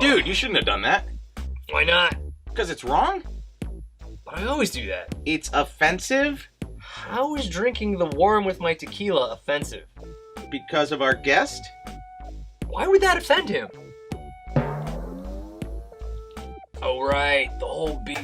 Dude, you shouldn't have done that. Why not? Because it's wrong? But I always do that. It's offensive? How is drinking the warm with my tequila offensive? Because of our guest? Why would that offend him? Oh right, the whole beat.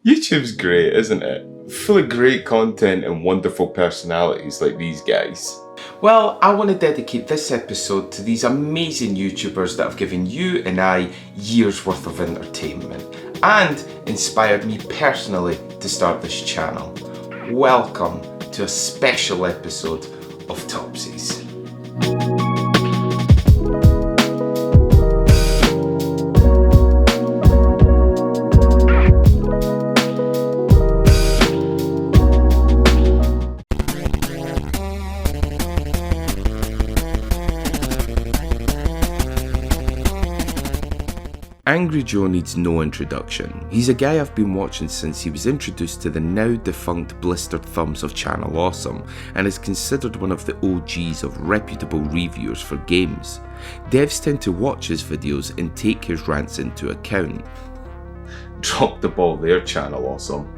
YouTube's great, isn't it? Full of great content and wonderful personalities like these guys. Well, I want to dedicate this episode to these amazing YouTubers that have given you and I years worth of entertainment and inspired me personally to start this channel. Welcome to a special episode of Topsiez. Angry Joe needs no introduction. He's a guy I've been watching since he was introduced to the now defunct Blistered Thumbs of Channel Awesome and is considered one of the OGs of reputable reviewers for games. Devs tend to watch his videos and take his rants into account. Drop the ball there, Channel Awesome.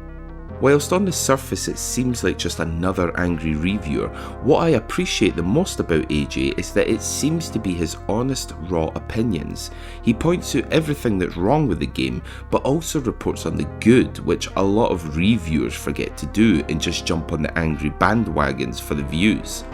Whilst on the surface it seems like just another angry reviewer, what I appreciate the most about AJ is that it seems to be his honest, raw opinions. He points out everything that's wrong with the game, but also reports on the good, which a lot of reviewers forget to do and just jump on the angry bandwagons for the views.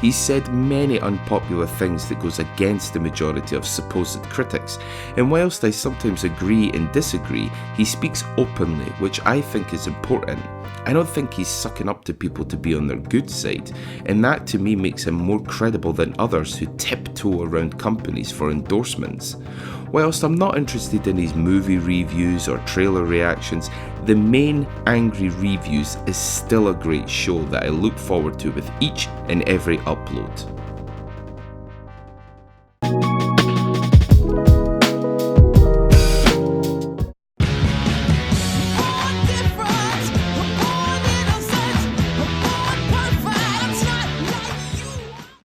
He's said many unpopular things that goes against the majority of supposed critics, and whilst I sometimes agree and disagree, he speaks openly, which I think is important. I don't think he's sucking up to people to be on their good side, and that to me makes him more credible than others who tiptoe around companies for endorsements. Whilst I'm not interested in his movie reviews or trailer reactions, the main Angry Reviews is still a great show that I look forward to with each and every upload.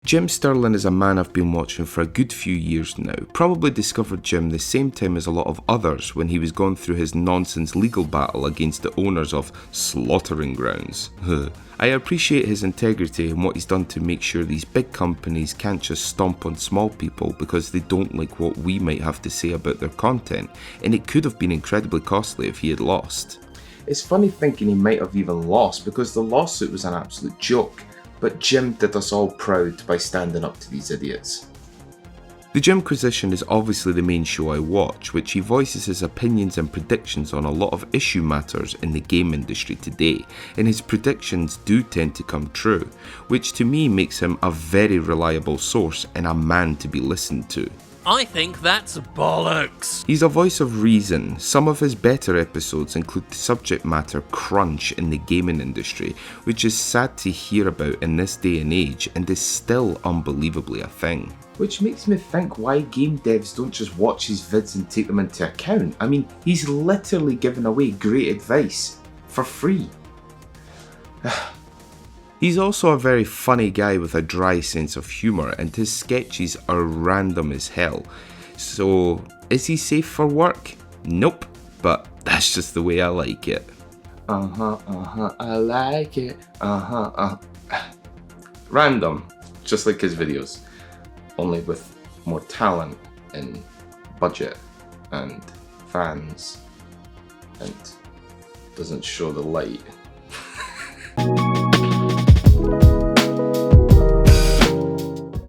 Jim Sterling is a man I've been watching for a good few years now. Probably discovered Jim the same time as a lot of others when he was going through his nonsense legal battle against the owners of Slaughtering Grounds. I appreciate his integrity and what he's done to make sure these big companies can't just stomp on small people because they don't like what we might have to say about their content, and it could have been incredibly costly if he had lost. It's funny thinking he might have even lost because the lawsuit was an absolute joke. But Jim did us all proud by standing up to these idiots. The Jimquisition is obviously the main show I watch, which he voices his opinions and predictions on a lot of issue matters in the game industry today, and his predictions do tend to come true, which to me makes him a very reliable source and a man to be listened to. I think that's bollocks. He's a voice of reason. Some of his better episodes include the subject matter crunch in the gaming industry, which is sad to hear about in this day and age and is still unbelievably a thing. Which makes me think why game devs don't just watch his vids and take them into account. I mean, he's literally giving away great advice for free. He's also a very funny guy with a dry sense of humour, and his sketches are random as hell. So, is he safe for work? Nope, but that's just the way I like it. I like it. Random, just like his videos, only with more talent and budget and fans, and doesn't show the light.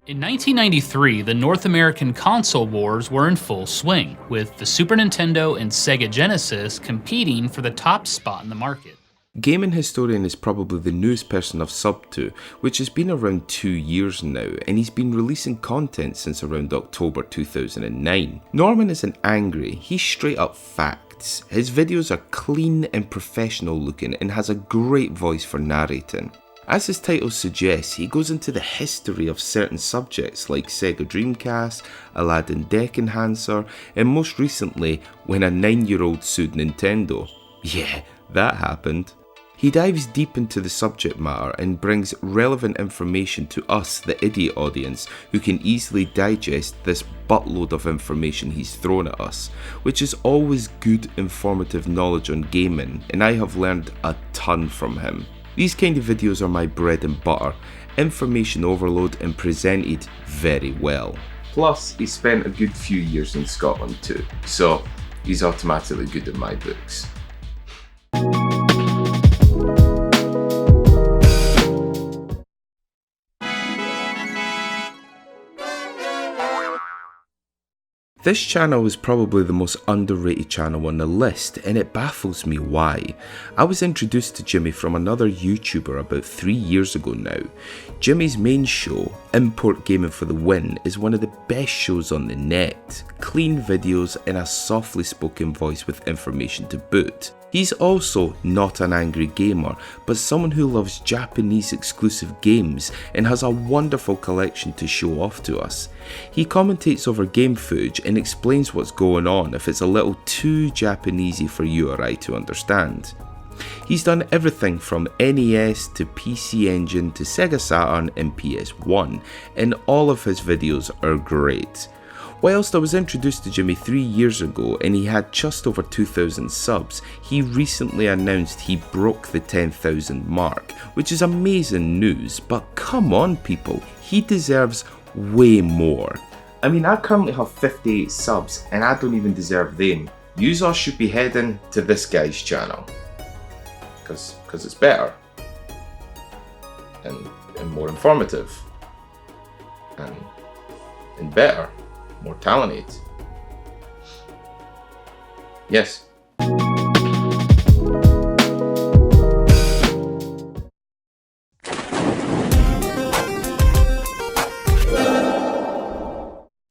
In 1993, the North American console wars were in full swing, with the Super Nintendo and Sega Genesis competing for the top spot in the market. Gaming Historian is probably the newest person I've subbed to, which has been around 2 years now, and he's been releasing content since around October 2009. Norman isn't angry, he's straight up facts. His videos are clean and professional looking and has a great voice for narrating. As his title suggests, he goes into the history of certain subjects like Sega Dreamcast, Aladdin Deck Enhancer, and most recently, when a 9-year-old sued Nintendo. Yeah, that happened. He dives deep into the subject matter and brings relevant information to us, the idiot audience, who can easily digest this buttload of information he's thrown at us, which is always good, informative knowledge on gaming, and I have learned a ton from him. These kind of videos are my bread and butter, information overload and presented very well. Plus, he spent a good few years in Scotland too, so he's automatically good in my books. This channel is probably the most underrated channel on the list, and it baffles me why. I was introduced to Jimmy from another YouTuber about 3 years ago now. Jimmy's main show, Import Gaming for the Win, is one of the best shows on the net. Clean videos and a softly spoken voice with information to boot. He's also not an angry gamer, but someone who loves Japanese exclusive games and has a wonderful collection to show off to us. He commentates over game footage and explains what's going on if it's a little too Japanesey for you or I to understand. He's done everything from NES to PC Engine to Sega Saturn and PS1, and all of his videos are great. Whilst I was introduced to Jimmy 3 years ago and he had just over 2,000 subs, he recently announced he broke the 10,000 mark, which is amazing news, but come on people, he deserves way more. I mean, I currently have 58 subs and I don't even deserve them. Yous all should be heading to this guy's channel, cause it's better and more informative and better. More talented. Yes.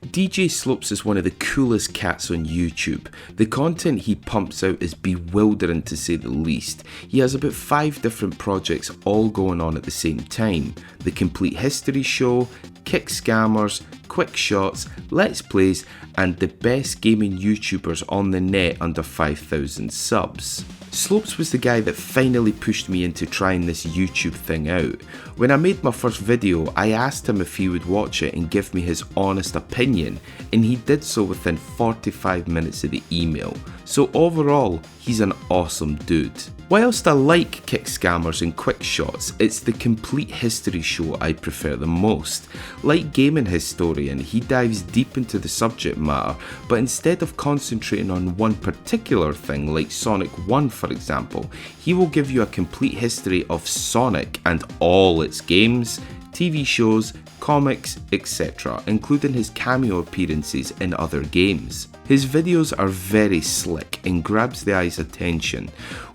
DJ Slopes is one of the coolest cats on YouTube. The content he pumps out is bewildering to say the least. He has about 5 different projects all going on at the same time. The Complete History Show, Kick Scammers, Quick Shots, Let's Plays, and the best gaming YouTubers on the net under 5,000 subs. Slopes was the guy that finally pushed me into trying this YouTube thing out. When I made my first video, I asked him if he would watch it and give me his honest opinion, and he did so within 45 minutes of the email. So overall, he's an awesome dude. Whilst I like Kick Scammers and Quick Shots, it's the Complete History Show I prefer the most. Like Gaming Historian, he dives deep into the subject matter, but instead of concentrating on one particular thing like Sonic 1 for example, he will give you a complete history of Sonic and all its games, TV shows, comics, etc., including his cameo appearances in other games. His videos are very slick and grabs the eye's attention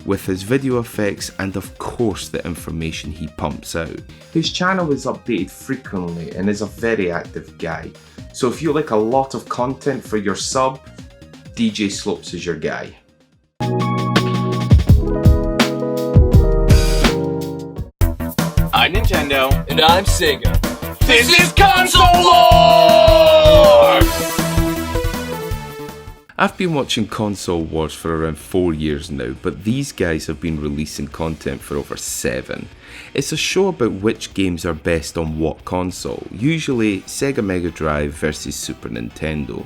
with his video effects and of course the information he pumps out. His channel is updated frequently and is a very active guy, so if you like a lot of content for your sub, DJ Slopes is your guy. I'm Nintendo. And I'm Sega. This is Console War! I've been watching Console Wars for around 4 years now, but these guys have been releasing content for over 7. It's a show about which games are best on what console, usually Sega Mega Drive versus Super Nintendo.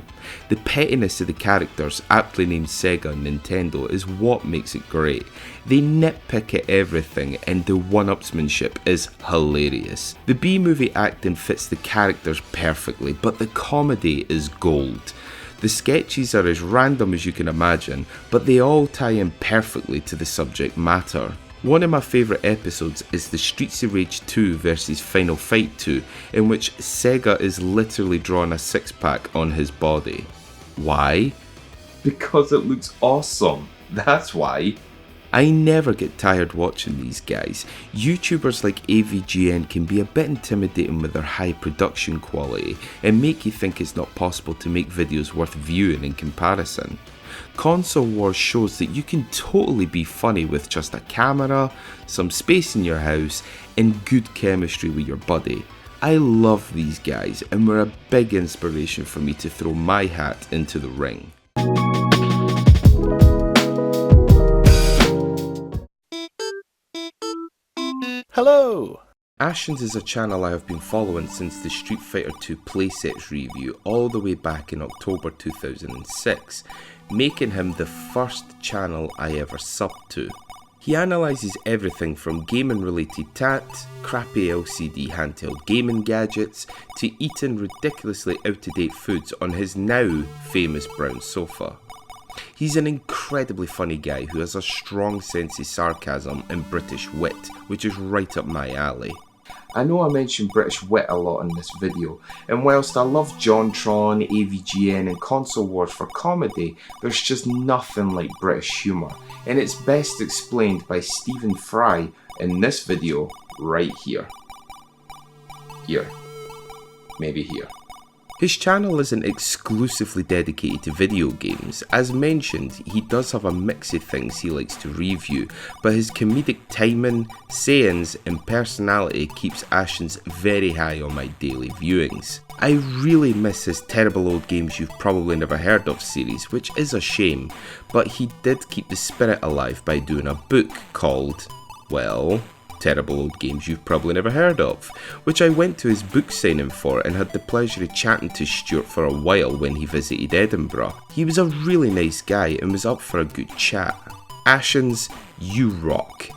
The pettiness of the characters, aptly named Sega and Nintendo, is what makes it great. They nitpick at everything and the one-upsmanship is hilarious. The B-movie acting fits the characters perfectly, but the comedy is gold. The sketches are as random as you can imagine, but they all tie in perfectly to the subject matter. One of my favourite episodes is the Streets of Rage 2 versus Final Fight 2, in which Sega is literally drawing a six-pack on his body. Why? Because it looks awesome, that's why. I never get tired watching these guys. YouTubers like AVGN can be a bit intimidating with their high production quality and make you think it's not possible to make videos worth viewing in comparison. Console Wars shows that you can totally be funny with just a camera, some space in your house, and good chemistry with your buddy. I love these guys and were a big inspiration for me to throw my hat into the ring. Hello! Ashens is a channel I have been following since the Street Fighter 2 playsets review all the way back in October 2006, making him the first channel I ever subbed to. He analyses everything from gaming related tat, crappy LCD handheld gaming gadgets, to eating ridiculously out-of-date foods on his now famous brown sofa. He's an incredibly funny guy who has a strong sense of sarcasm and British wit, which is right up my alley. I know I mentioned British wit a lot in this video, and whilst I love JonTron, AVGN and Console Wars for comedy, there's just nothing like British humour, and it's best explained by Stephen Fry in this video right here. Here. Maybe here. His channel isn't exclusively dedicated to video games. As mentioned, he does have a mix of things he likes to review, but his comedic timing, sayings and personality keeps Ashens very high on my daily viewings. I really miss his Terrible Old Games You've Probably Never Heard Of series, which is a shame, but he did keep the spirit alive by doing a book called, well, Terrible Old Games You've Probably Never Heard Of, which I went to his book signing for and had the pleasure of chatting to Stewart for a while when he visited Edinburgh. He was a really nice guy and was up for a good chat. Ashens, you rock.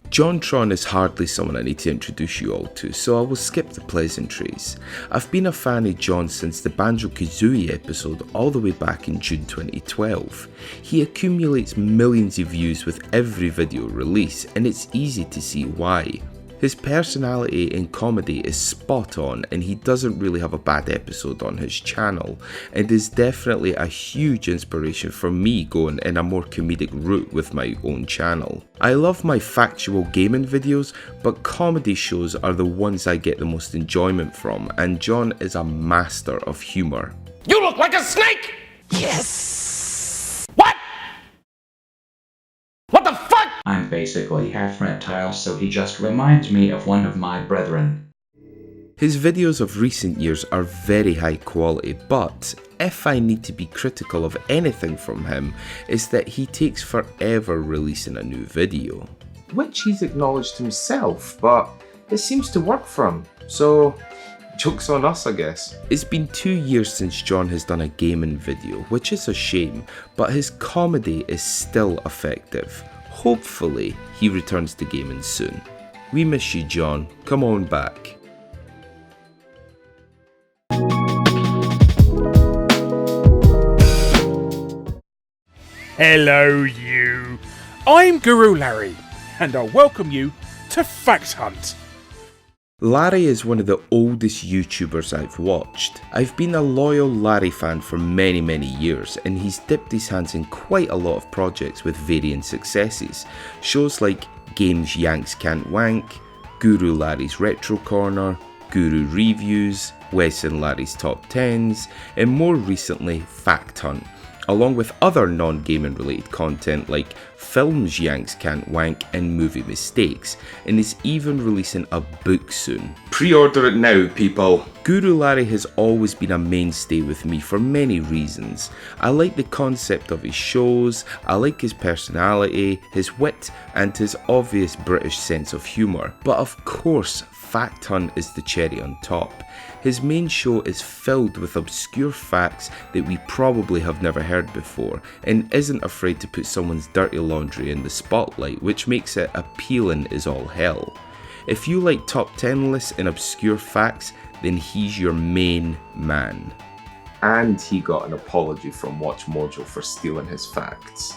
JonTron is hardly someone I need to introduce you all to, so I will skip the pleasantries. I've been a fan of John since the Banjo-Kazooie episode all the way back in June 2012. He accumulates millions of views with every video release, and it's easy to see why. His personality and comedy is spot on, and he doesn't really have a bad episode on his channel, and is definitely a huge inspiration for me going in a more comedic route with my own channel. I love my factual gaming videos, but comedy shows are the ones I get the most enjoyment from, and John is a master of humour. You look like a snake! Yes! What? What the fuck? I'm basically half reptile, so he just reminds me of one of my brethren. His videos of recent years are very high quality, but if I need to be critical of anything from him, it's that he takes forever releasing a new video. Which he's acknowledged himself, but it seems to work for him, so joke's on us, I guess. It's been 2 years since John has done a gaming video, which is a shame, but his comedy is still effective. Hopefully, he returns to gaming soon. We miss you, John. Come on back. Hello, you. I'm Guru Larry, and I welcome you to Fact Hunt. Larry is one of the oldest YouTubers I've watched. I've been a loyal Larry fan for many years, and he's dipped his hands in quite a lot of projects with varying successes. Shows like Games Yanks Can't Wank, Guru Larry's Retro Corner, Guru Reviews, Wes and Larry's Top 10s, and more recently Fact Hunt, along with other non-gaming related content like Films Yanks Can't Wank and Movie Mistakes, and is even releasing a book soon. Pre-order it now, people! Guru Larry has always been a mainstay with me for many reasons. I like the concept of his shows, I like his personality, his wit, and his obvious British sense of humour. But of course, Fact Hunt is the cherry on top. His main show is filled with obscure facts that we probably have never heard before, and isn't afraid to put someone's dirty laundry in the spotlight, which makes it appealing as all hell. If you like top 10 lists and obscure facts, then he's your main man. And he got an apology from Watch Mojo for stealing his facts.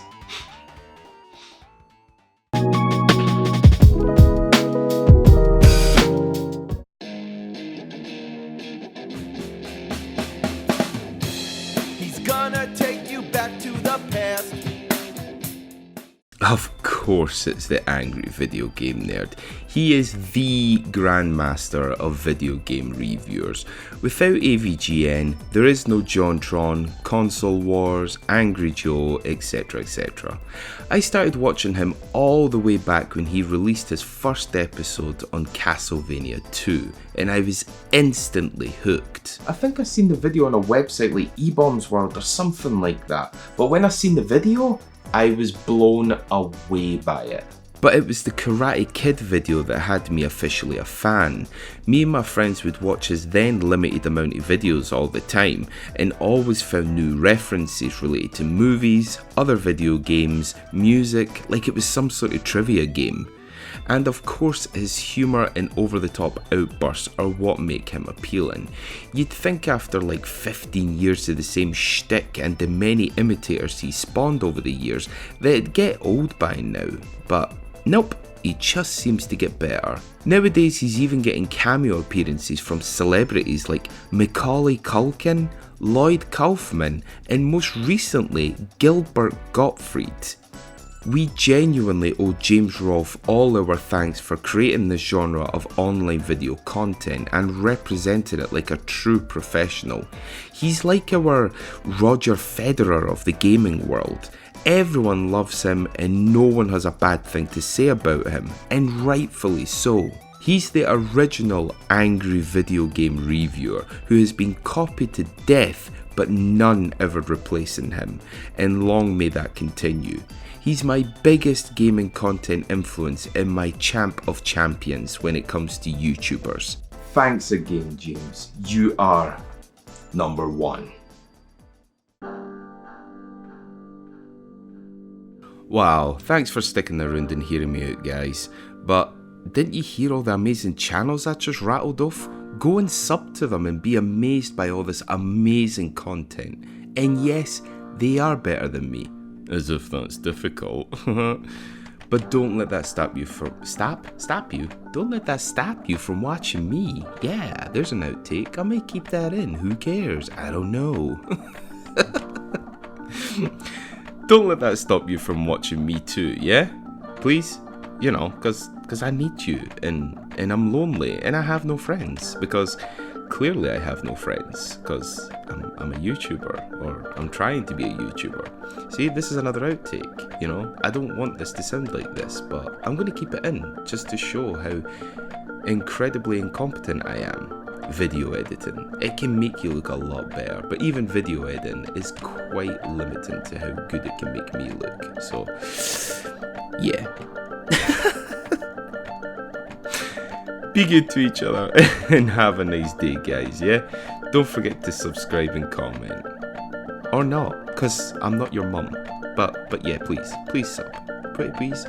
Of course it's the Angry Video Game Nerd. He is the grandmaster of video game reviewers. Without AVGN, there is no JonTron, Console Wars, Angry Joe, etc, etc. I started watching him all the way back when he released his first episode on Castlevania 2, and I was instantly hooked. I think I seen the video on a website like eBombs World or something like that, but when I seen the video, I was blown away by it. But it was the Karate Kid video that had me officially a fan. Me and my friends would watch his then limited amount of videos all the time, and always found new references related to movies, other video games, music, like it was some sort of trivia game. And of course his humour and over-the-top outbursts are what make him appealing. You'd think after like 15 years of the same shtick and the many imitators he spawned over the years that it'd get old by now, but nope, he just seems to get better. Nowadays he's even getting cameo appearances from celebrities like Macaulay Culkin, Lloyd Kaufman, and most recently Gilbert Gottfried. We genuinely owe James Rolfe all our thanks for creating this genre of online video content and representing it like a true professional. He's like our Roger Federer of the gaming world. Everyone loves him and no one has a bad thing to say about him, and rightfully so. He's the original angry video game reviewer who has been copied to death, but none ever replacing him, and long may that continue. He's my biggest gaming content influence and my champ of champions when it comes to YouTubers. Thanks again, James. You are number one. Wow, thanks for sticking around and hearing me out, guys. But didn't you hear all the amazing channels I just rattled off? Go and sub to them and be amazed by all this amazing content. And yes, they are better than me. As if that's difficult. But don't let that stop you from... Stop you? Don't let that stop you from watching me. Yeah, there's an outtake. I may keep that in. Who cares? I don't know. Don't let that stop you from watching me too, yeah? Please? You know, because I need you. And I'm lonely. And I have no friends. Because... clearly I have no friends, because I'm a YouTuber, or I'm trying to be a YouTuber. See, this is another outtake, you know? I don't want this to sound like this, but I'm going to keep it in, just to show how incredibly incompetent I am. Video editing. It can make you look a lot better, but even video editing is quite limiting to how good it can make me look. So, yeah. Be good to each other and have a nice day, guys, yeah? Don't forget to subscribe and comment. Or not, because I'm not your mum. But yeah, please sub. Please.